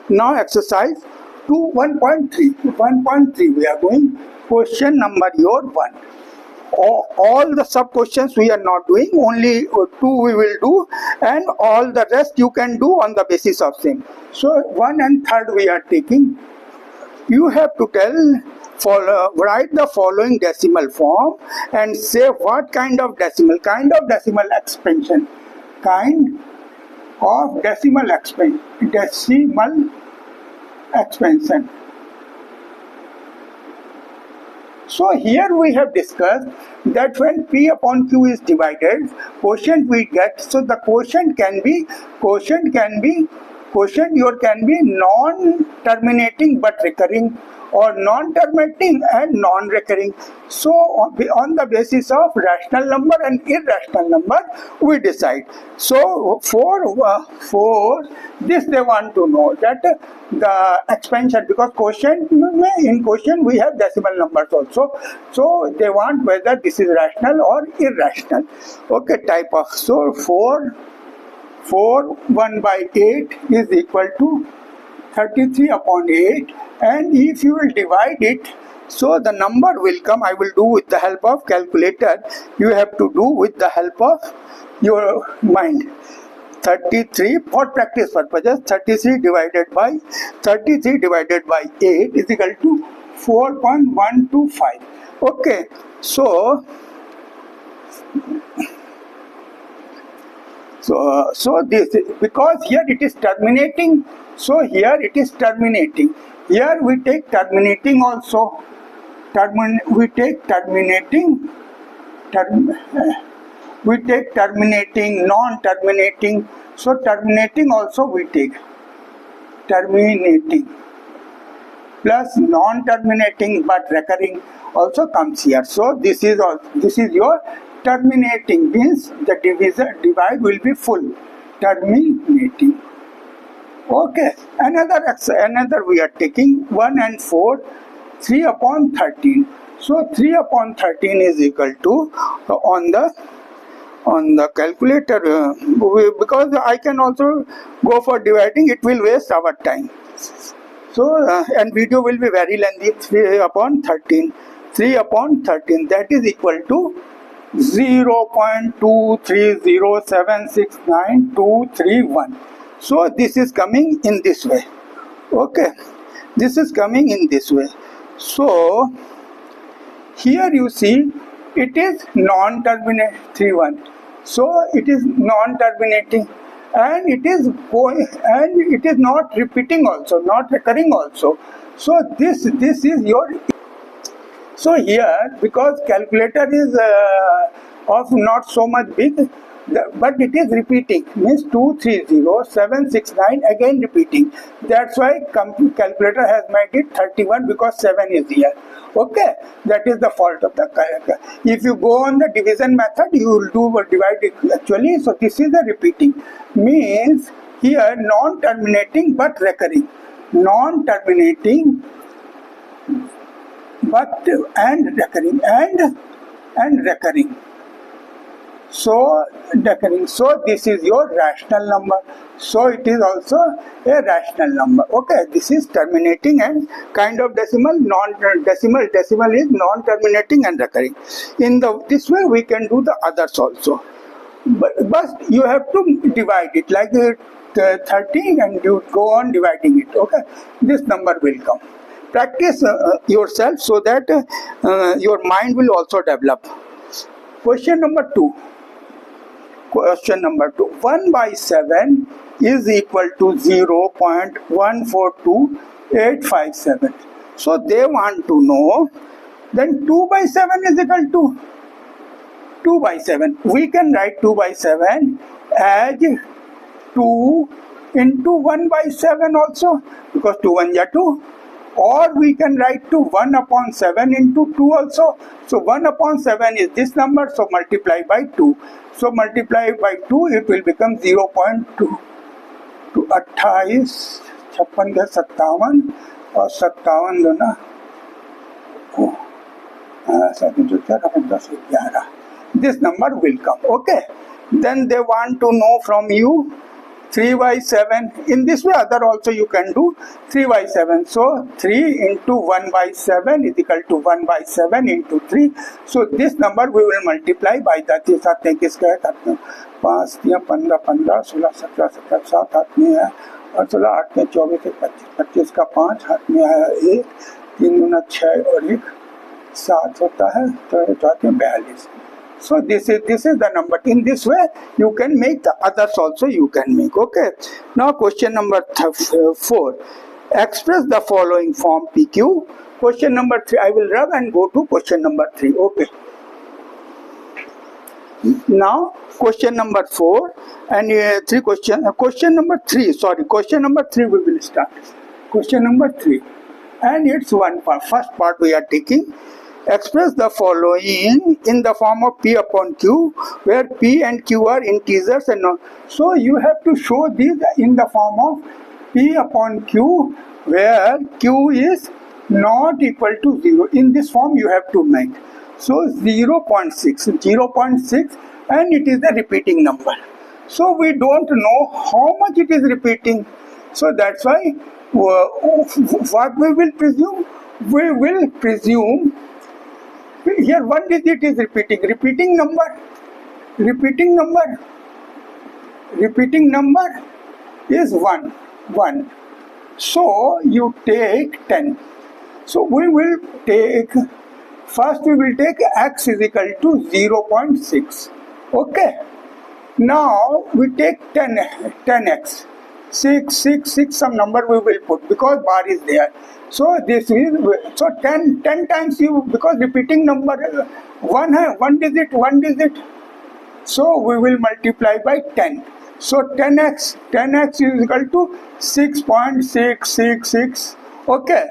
Now exercise 2 1.3. 1.3 we are going. Question number your 1. All the sub questions we are not doing, only 2 we will do, and all the rest you can do on the basis of same. So 1 and 3rd we are taking. You have to write the following decimal form and say what kind of decimal expansion, decimal expansion. So here we have discussed that when P upon Q is divided, quotient we get. So the quotient can be non-terminating but recurring, or non-terminating and non-recurring. So on the basis of rational number and irrational number we decide. So for this they want to know that the expansion, because in quotient we have decimal numbers also, so they want whether this is rational or irrational. Okay, type of. So 4 1 by 8 is equal to 33 upon 8, and if you will divide it, so the number will come. I will do with the help of calculator. You have to do with the help of your mind. 33 for practice purposes. 33 divided by 8 is equal to 4.125. Okay, so this, because here it is terminating, so here it is terminating. Here we take terminating also. We take terminating, non-terminating. So terminating also we take. Terminating plus non-terminating but recurring also comes here. So this is your terminating, means the divide will be full. Terminating. Okay, another we are taking 1 and 4, 3 upon 13. So 3 upon 13 is equal to on the calculator, because I can also go for dividing, it will waste our time. So and video will be very lengthy. 3 upon 13, that is equal to 0.230769231. So this is coming in this way. Okay, this is coming in this way. So here you see it is non-terminating 31. So it is non-terminating, and it is not repeating also, not recurring also. So this is your. So here, because calculator is of not so much big, but it is repeating, means 230769 again repeating. That's why calculator has made it 31, because 7 is here. Okay, that is the fault of the calculator. If you go on the division method, you will do divide it actually. So this is the repeating, means here non-terminating but recurring. Non-terminating but and recurring and recurring. So recurring. So this is your rational number. So it is also a rational number. Okay, this is terminating and kind of decimal. Decimal is non-terminating and recurring. In this way we can do the others also. But you have to divide it like 13, and you go on dividing it. Okay, this number will come. Practice yourself so that your mind will also develop. Question number 2. 1 by 7 is equal to 0.142857. So they want to know, then 2 by 7 is equal to 2 by 7. We can write 2 by 7 as 2 into 1 by 7 also, because 2 1 are 2. Or we can write to 1 upon 7 into 2 also. So 1 upon 7 is this number, so multiply by 2. So multiply by 2, it will become 0.2. To 28, 56, 57 और 57 दो ना 11. This number will come. Okay. Then they want to know from you 3 by 7. In this way other also you can do 3 by 7. So 3 into 1 by 7 is equal to 1 by 7 into 3. So this number we will multiply by that. 5 3 15 15 16 17 17 7 हाथ में है और 16 8 में 24 25 25 का 5 हाथ में आया 1 3 गुना 6 और 1 7 होता है तो 42. So this is the number. In this way you can make the others also you can make. Okay. Now question number 4. Express the following form PQ. Question number 3. I will rub and go to question number 3. Okay. Now question number 4 and 3 question. Question number 3. Sorry. Question number 3 we will start. Question number 3. And it's one part. First part we are taking. Express the following in the form of P upon Q, where P and Q are integers and not. So you have to show this in the form of P upon Q, where Q is not equal to 0. In this form you have to make. So 0.6, and it is a repeating number. So we don't know how much it is repeating. So that's why what we will presume? We will presume here one digit is repeating number is 1. So you take 10. So we will take, first we will take x is equal to 0.6. Okay. Now we take 10x. 6 some number we will put because bar is there. So this is 10 times you, because repeating number one digit. So we will multiply by 10. So 10x is equal to 6.666. Okay.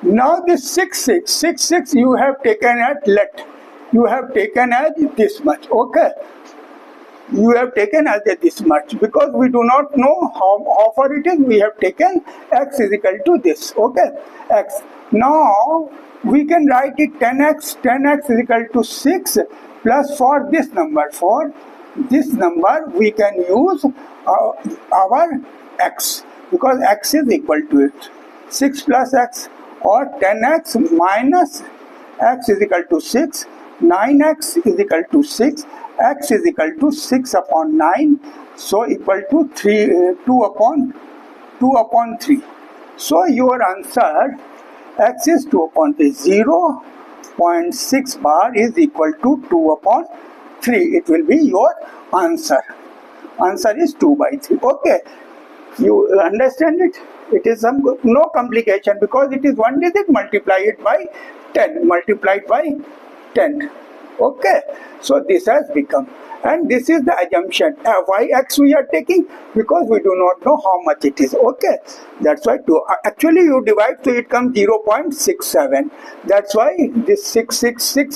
Now this 66 you have taken at let. You have taken as this much. Okay. You have taken as this much because we do not know how far it is. We have taken x is equal to this. Okay, x. Now we can write it 10x is equal to 6 plus for this number. For this number we can use our x because x is equal to it. 6 plus x or 10x minus x is equal to 6. 9x is equal to 6. X is equal to 6 upon 9, so equal to 2 upon 3. So your answer x is 2 upon 3. 0.6 bar is equal to 2 upon 3. It will be your answer. Answer is 2 by 3. Okay, you understand it? It is no complication because it is one digit. Multiply it by 10. Multiplied by 10. Okay, so this has become, and this is the assumption. Why x we are taking? Because we do not know how much it is. Okay, that's why actually you divide, so it comes 0.67. That's why this 6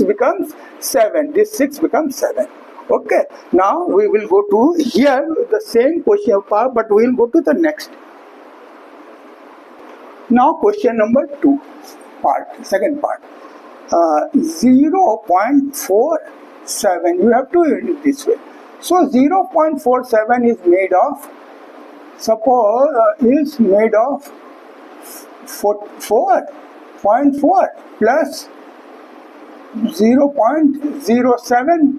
becomes 7. This 6 becomes 7. Okay, now we will go to here the same question part, but we will go to the next. Now question number 2 part, second part. 0.47, you have to read it this way. So 0.47 is made of, suppose is made of 4.4 plus 0.07.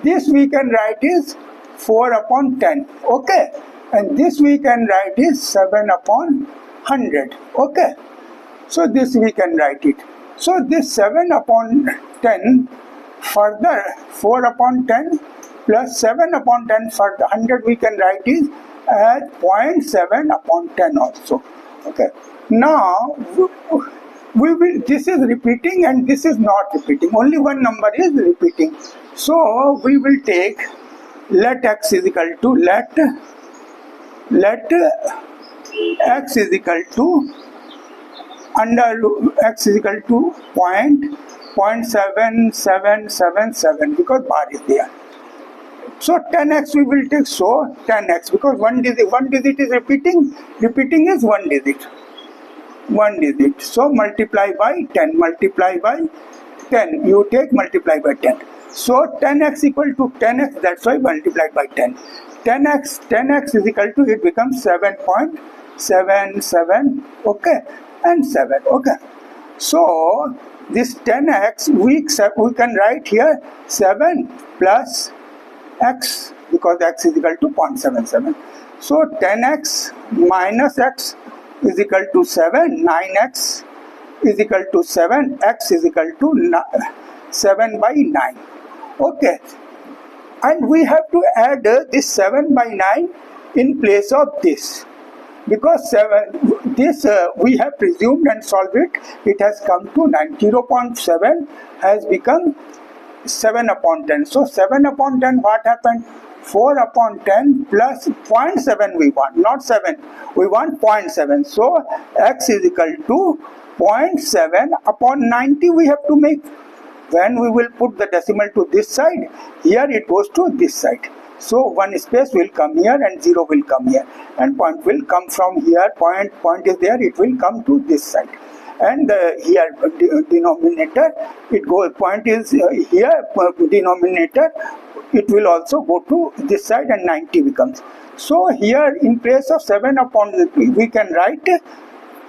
This we can write is 4 upon 10. Okay, and this we can write is 7 upon 100. Okay, so this we can write it. So this 7 upon 10 further 4 upon 10 plus 7 upon 10 for the 100 we can write is as 0.7 upon 10 also. Okay. Now we will, this is repeating and this is not repeating. Only one number is repeating. So we will take let x is equal to let x is equal to under x is equal to 0.7777 because bar is there. So 10x we will take, so 10x because one digit is repeating is one digit. So multiply by 10, you take multiply by 10. So 10x equal to 10x, that's why multiplied by 10. 10x is equal to, it becomes 7.77, okay, and 7, okay. So this 10x we can write here 7 plus x, because x is equal to 0.77. So 10x minus x is equal to 7, 9x is equal to 7, x is equal to 7 by 9, okay. And we have to add this 7 by 9 in place of this, because we have presumed and solved it, it has come to 9. 0.7 has become 7 upon 10. So 7 upon 10, what happened? 4 upon 10 plus 0.7 we want, not 7, we want 0.7. So x is equal to 0.7 upon 90 we have to make. When we will put the decimal to this side, here it goes to this side. So one space will come here and 0 will come here, and point will come from here. Point is there, it will come to this side. And here denominator, point is here, denominator, it will also go to this side and 90 becomes. So here in place of 7 upon, we can write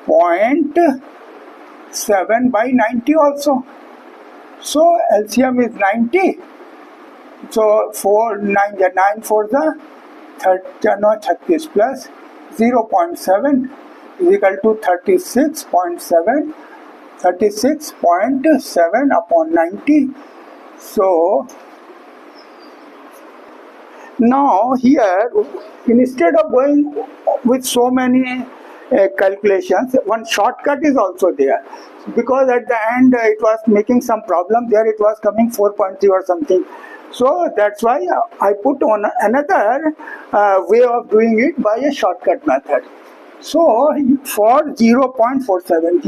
0.7 by 90 also. So LCM is 90. So 9 for the 30 plus 0.7 is equal to 36.7. 36.7 upon 90. So now here, instead of going with so many calculations, one shortcut is also there, because at the end it was making some problem there, it was coming 4.3 or something. So that's why I put on another way of doing it by a shortcut method. So for 0.47,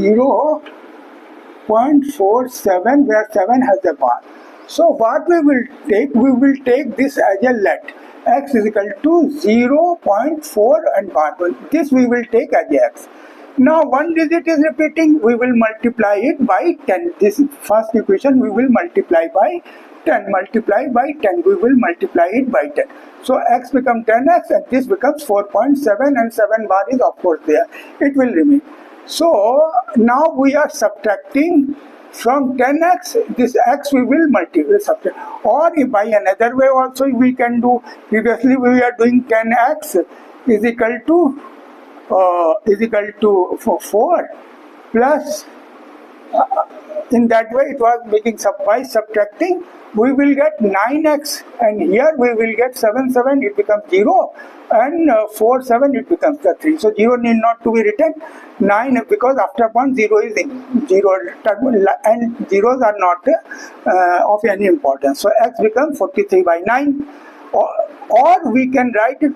0.47 where 7 has a bar. So what we will take this as a let. X is equal to 0.4 and bar 1. This we will take as x. Now one digit is repeating, we will multiply it by 10. This first equation we will multiply by 10. Multiply by 10, we will multiply it by 10. So x becomes 10x and this becomes 4.7 and 7 bar is of course there. It will remain. So now we are subtracting from 10x, this x we will subtract. Or by another way also we can do. Previously we are doing 10x is equal to 4 plus, in that way it was making by subtracting we will get 9x, and here we will get 7, it becomes 0, and 4, 7 it becomes the 3. So 0 need not to be written, 9 because after 1 0 is in 0 and zeros are not of any importance. So x becomes 43 by 9, or we can write it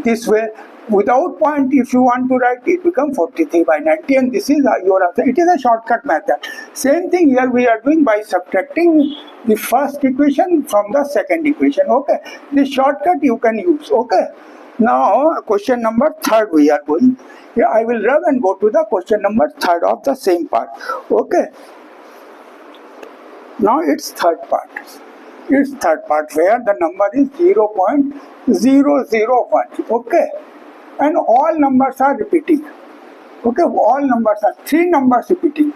this way. Without point, if you want to write, it becomes 43 by 90, and this is your answer. It is a shortcut method. Same thing here we are doing by subtracting the first equation from the second equation. Okay, this shortcut you can use. Okay, now question number 3 we are going. Here I will rub and go to the question number 3 of the same part. Okay, now it's third part. It's third part where the number is 0.001. Okay. And all numbers are repeating. Okay, all numbers are 3 numbers repeating.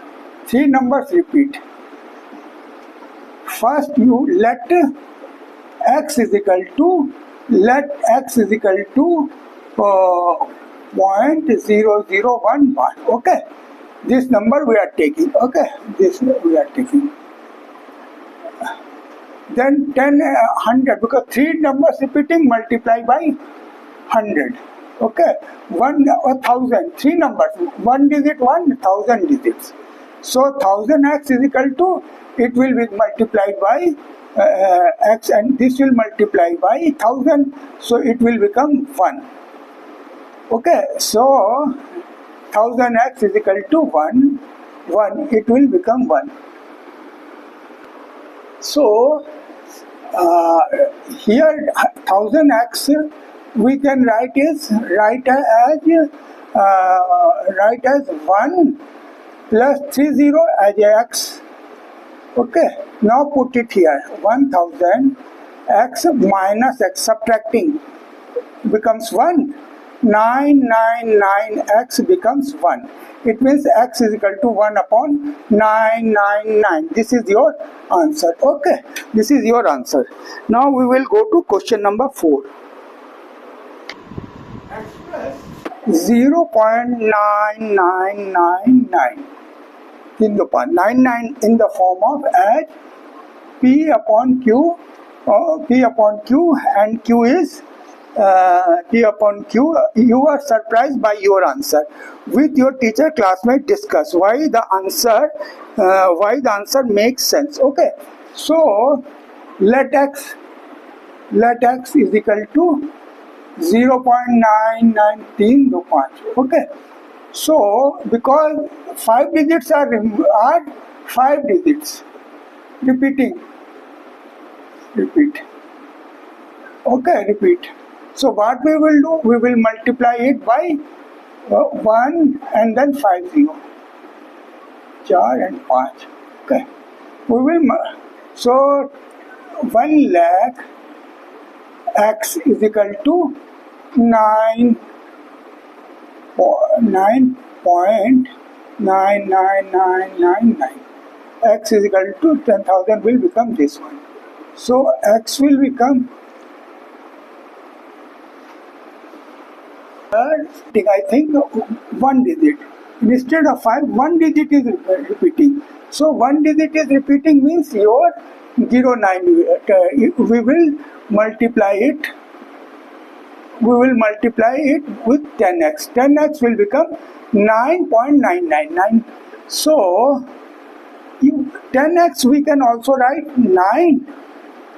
3 numbers repeat. First you let x is equal to 0.001 bar. Okay, this number we are taking. Okay, this we are taking. Then 100, because 3 numbers repeating, multiply by 100. Okay, 1,000, 3 numbers, 1 digit 1, 1,000 digits. So 1000x is equal to, it will be multiplied by x, and this will multiply by 1000, so it will become 1. Okay, so 1000x is equal to 1, it will become 1. So here 1000x we can write as 1 plus 30 as x. Okay, now put it here, 1000 x minus x, subtracting becomes 1. 999x becomes 1. It means x is equal to 1 upon 999. This is your answer. Okay, this is your answer. Now we will go to question number 4. Express 0.9999 in the 99 in the form of as P upon Q, and Q is P upon Q. You are surprised by your answer. With your teacher classmate discuss why the answer makes sense. Okay, so let x is equal to 0.993. Okay, so because 5 digits are 5 digits, repeat. Okay, repeat. So what we will do, we will multiply it by 1 and then 50, 4 and 5. Okay, we will, so 1 lakh x is equal to 9.99999. X is equal to 10,000 will become this one. So x will become, I think, 1 digit. Instead of 5, 1 digit is repeating. So 1 digit is repeating means your 09. We will multiply it. We will multiply it with 10x. 10x will become 9.999. So 10x we can also write 9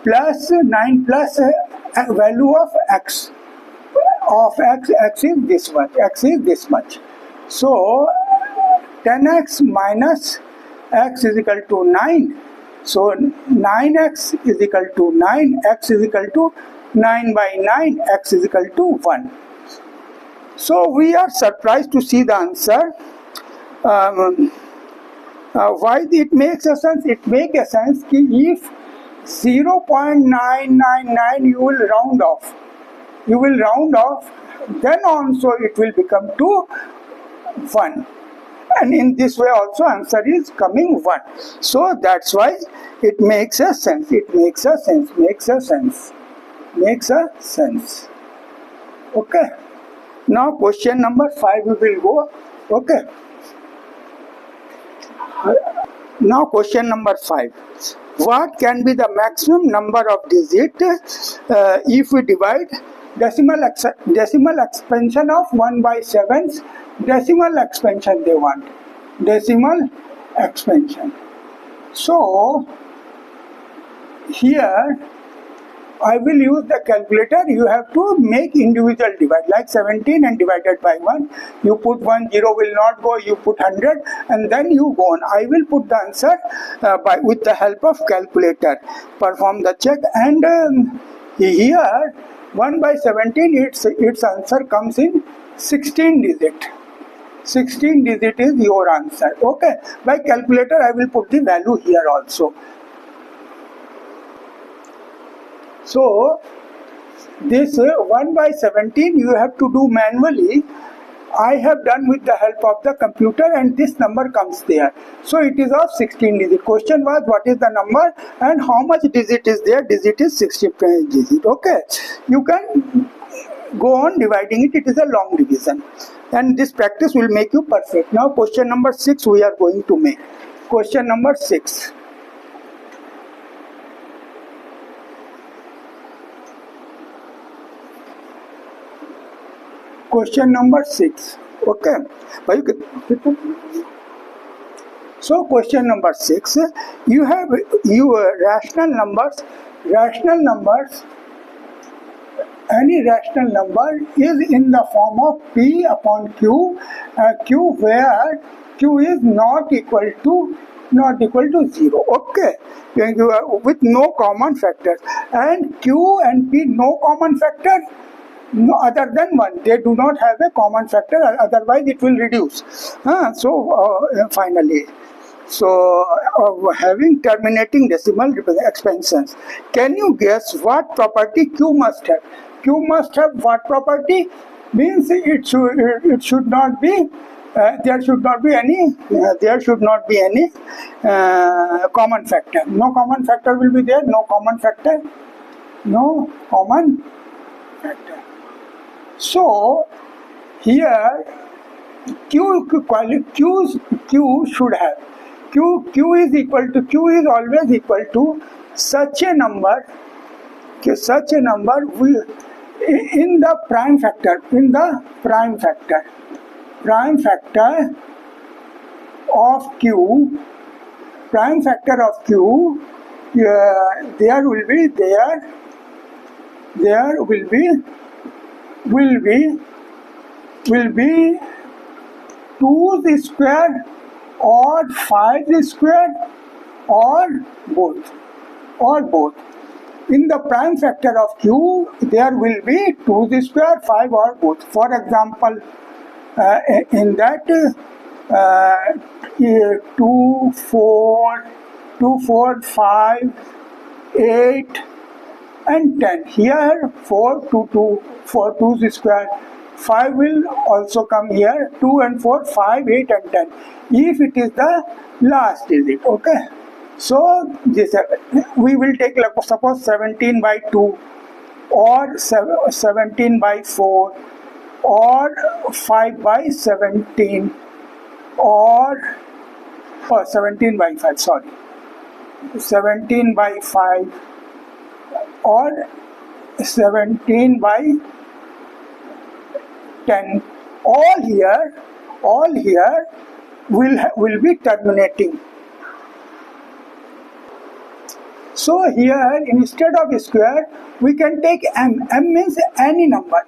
plus a value of x. X is this much. So 10x minus x is equal to 9. So 9x is equal to 9. X is equal to 9 by 9. X is equal to 1. So we are surprised to see the answer. Why it makes a sense? It makes a sense if 0.999 you will round off. Then also it will become to 1. And in this way also answer is coming 1. So that's why it makes a sense. Makes a sense. Okay. Now question number 5 we will go. Okay. Now question number 5. What can be the maximum number of digits if we divide decimal expansion of 1 by 7's decimal expansion they want. Decimal expansion. So here I will use the calculator. You have to make individual divide, like 17 and divided by 1. You put 1, 0 will not go, you put 100 and then you go on. I will put the answer with the help of calculator. Perform the check and here 1 by 17 its answer comes in 16 digit. 16 digit is your answer. Okay. By calculator I will put the value here also. So this 1 by 17 you have to do manually. I have done with the help of the computer and this number comes there. So it is of 16 digit. Question was what is the number and how much digit is there? Digit is 16 digit. Okay. You can go on dividing it. It is a long division. And this practice will make you perfect. Now question number 6 we are going to make. Question number 6. Question number 6. Okay. So question number 6. You have your rational numbers. Any rational number is in the form of P upon Q. Q where Q is not equal to 0. Okay. With no common factors. And Q and P no common factor. No other than 1. They do not have a common factor, otherwise it will reduce. Finally, so having terminating decimal expansions, can you guess what property Q must have? Q must have what property? Means it should not be there should not be any common factor. No common factor will be there. No common factor. So here Q should have Q is always equal to such a number will in the prime factor of Q there will be 2 square or 5 square or both. In the prime factor of Q, there will be 2 square, 5 or both. For example, in that 2, 4, 5, 8 and 10. Here 2 square. 5 will also come here. 2 and 4, 5, 8 and 10. If it is the last digit, okay. So this we will take like suppose 17 by 2 or 17 by 4 or 5 by 17 or 17 by 5, sorry, 17 by 5 or 17 by 10. All here will be terminating. So here instead of square we can take m. M means any number.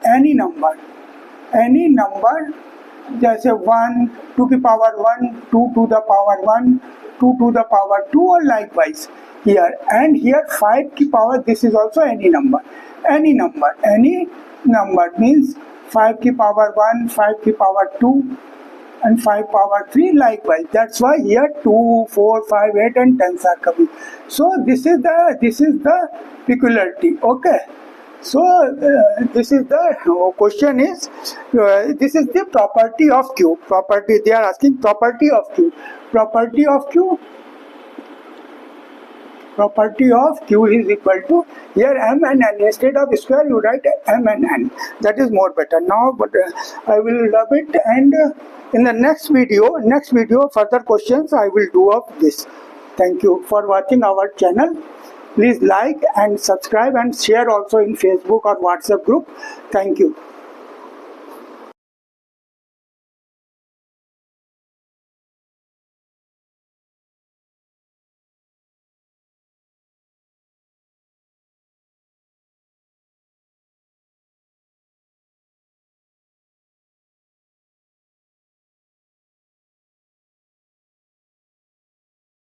Just 1 to the power 1, 2 to the power 1, 2 to the power 2 or likewise here. And here 5 ki power, this is also any number. Any number means 5 ki power 1, 5 ki power 2 and 5 power 3 likewise. That's why here 2, 4, 5, 8 and 10 are coming. So this is the peculiarity. Okay. So this is the question is this is the property of Q. Property, they are asking property of Q. Property of Q is equal to here m and n. Instead of square you write m and n. That is more better. Now but I will rub it, and in the next video further questions I will do of this. Thank you for watching our channel. Please like and subscribe and share also in Facebook or WhatsApp group. Thank you.